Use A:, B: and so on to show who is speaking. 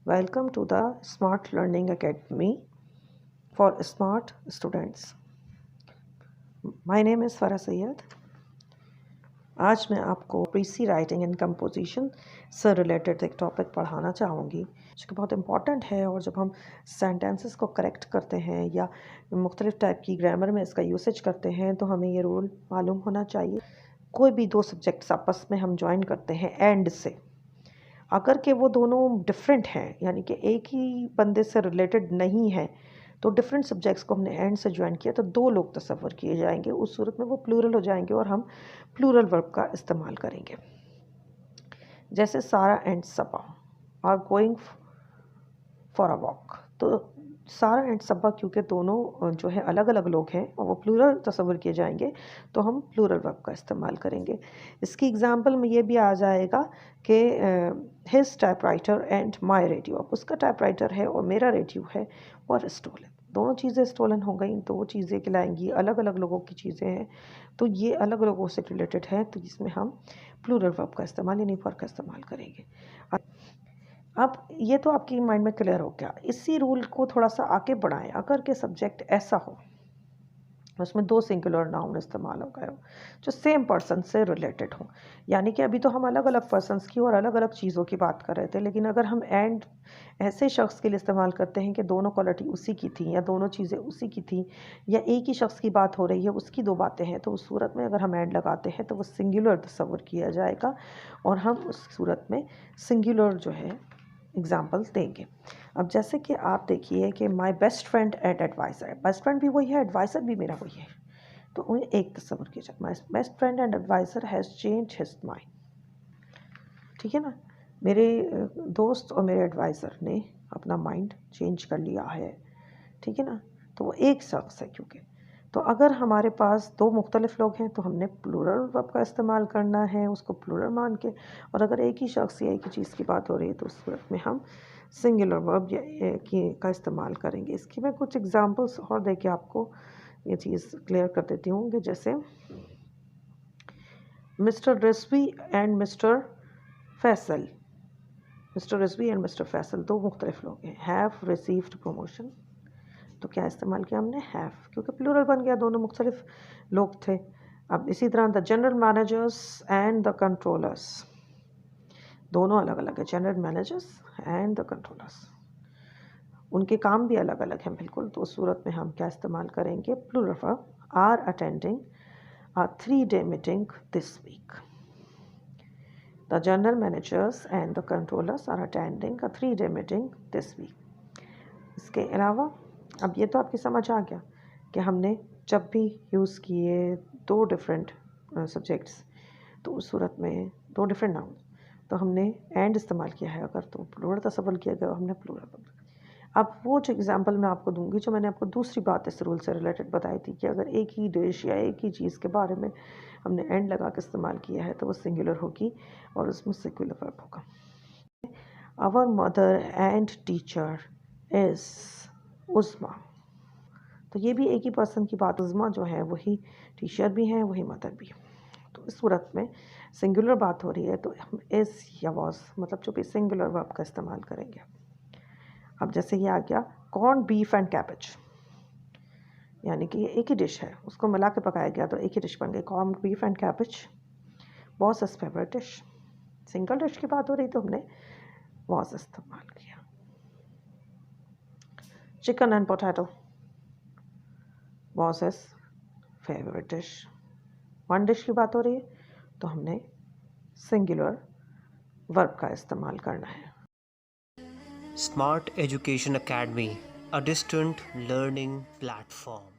A: Welcome to the Smart Learning Academy for Smart Students. My name is Farah Syed. आज मैं आपको प्रीसी writing and composition से related एक topic पढ़ाना चाहूँगी जो कि बहुत इम्पॉर्टेंट है. और जब हम सेंटेंसेस को करेक्ट करते हैं या मुख्तलिफ़ टाइप की ग्रामर में इसका यूसेज करते हैं तो हमें ये रूल मालूम होना चाहिए. कोई भी दो सब्जेक्ट्स आपस में हम ज्वाइन करते हैं एंड से, अगर के वो दोनों डिफरेंट हैं यानी कि एक ही बंदे से रिलेटेड नहीं है तो डिफरेंट सब्जेक्ट्स को हमने एंड से ज्वाइन किया तो दो लोग तस्वर किए जाएंगे. उस सूरत में वो प्लूरल हो जाएंगे और हम प्लूरल वर्ब का इस्तेमाल करेंगे. जैसे Sara and Saba are going for a walk. तो सारा एंड सबा क्योंकि दोनों जो है अलग अलग लोग हैं और वो प्लूरल तस्वर किए जाएंगे तो हम प्लूरल वर्ब का इस्तेमाल करेंगे. इसकी एग्जांपल में ये भी आ जाएगा कि his typewriter and my radio. अब उसका टाइपराइटर है और मेरा रेडियो है और स्टोलन. दोनों चीज़ें स्टोलन हो गई. दो चीज़ें कहलाएंगी, अलग अलग लोगों की चीज़ें हैं तो ये अलग लोगों से रिलेटेड है तो इसमें हम प्लूरल वर्ब का इस्तेमाल यानी फॉर का इस्तेमाल करेंगे. अब ये तो आपकी माइंड में क्लियर हो गया. इसी रूल को थोड़ा सा आगे बढ़ाएं. अगर के सब्जेक्ट ऐसा हो उसमें दो सिंगुलर नाउन इस्तेमाल हो गए हो जो सेम पर्सन से रिलेटेड हो, यानी कि अभी तो हम अलग अलग पर्सन्स की और अलग अलग चीज़ों की बात कर रहे थे, लेकिन अगर हम एंड ऐसे शख्स के लिए इस्तेमाल करते हैं कि दोनों क्वालिटी उसी की थी या दोनों चीज़ें उसी की थी या एक ही शख्स की बात हो रही है उसकी दो बातें हैं तो उस सूरत में अगर हम एंड लगाते हैं तो वो सिंगुलर तस्वर किया जाएगा और हम उस सूरत में सिंगुलर जो है एग्जाम्पल देंगे. अब जैसे कि आप देखिए कि my best friend and adviser. Best friend भी वही है, एडवाइज़र भी मेरा वही है तो उन्हें एक तस्वर किया जाए. My best friend and adviser has change his mind. ठीक है ना, मेरे दोस्त और मेरे एडवाइज़र ने अपना माइंड चेंज कर लिया है. ठीक है ना, तो वो एक शख्स है क्योंकि. तो अगर हमारे पास दो मुख्तलिफ लोग हैं तो हमने प्लूरल वर्ब का इस्तेमाल करना है उसको प्लूरल मान के. और अगर एक ही शख्स या एक ही चीज़ की बात हो रही है तो उस सूरत में हम सिंगुलर वर्ब का इस्तेमाल करेंगे. इसकी मैं कुछ एग्जांपल्स और दे के आपको ये चीज़ क्लियर कर देती हूँ कि जैसे mister Rizvi and mister Faisal. Mister Rizvi and mister Faisal दो मुख्तलिफ लोग हैं. हैव रिसीव्ड प्रमोशन तो क्या इस्तेमाल किया हमने हैव क्योंकि प्लूरल बन गया, दोनों मुख्तलिफ लोग थे. अब इसी तरह the general managers and the controllers, दोनों अलग अलग है. General managers and the controllers, उनके काम भी अलग अलग हैं बिल्कुल. तो उस सूरत में हम क्या इस्तेमाल करेंगे plural verb. Are attending a 3-day meeting this week. The general managers and the controllers are attending a 3-day meeting this week. इसके अलावा अब ये तो आपकी समझ आ गया कि हमने जब भी यूज़ किए दो डिफरेंट सब्जेक्ट्स तो उस सूरत में दो डिफरेंट नाउन तो हमने एंड इस्तेमाल किया है. अगर तो प्लूरल तस्वुर किया गया हमने प्लूरल. अब वो जो एग्जांपल मैं आपको दूंगी जो मैंने आपको दूसरी बात इस रूल से रिलेटेड बताई थी कि अगर एक ही डिश या एक ही चीज़ के बारे में हमने एंड लगा के इस्तेमाल किया है तो वो सिंगुलर होगी और उसमें सिंगुलर वर्ब होगा. Our mother and teacher is Uzma. तो ये भी एक ही पर्सन की बात. उज़्मा जो है वही टीचर भी हैं वही मदर भी. तो इस सूरत में सिंगुलर बात हो रही है तो हम इज़ या वॉज मतलब जो भी सिंगुलर वर्ब का इस्तेमाल करेंगे. अब जैसे ये आ गया कॉर्न बीफ एंड कैबेज, यानी कि ये एक ही डिश है उसको मिला के पकाया गया तो एक ही डिश बन गई corn beef and cabbage. Was his favourite dish. Single dish की बात हो रही तो हमने वॉज इस्तेमाल किया. Chicken and potato was his favourite dish. One dish की बात हो रही है तो हमने सिंगुलर वर्ब का इस्तेमाल करना है.
B: Smart Education Academy, a distant learning platform.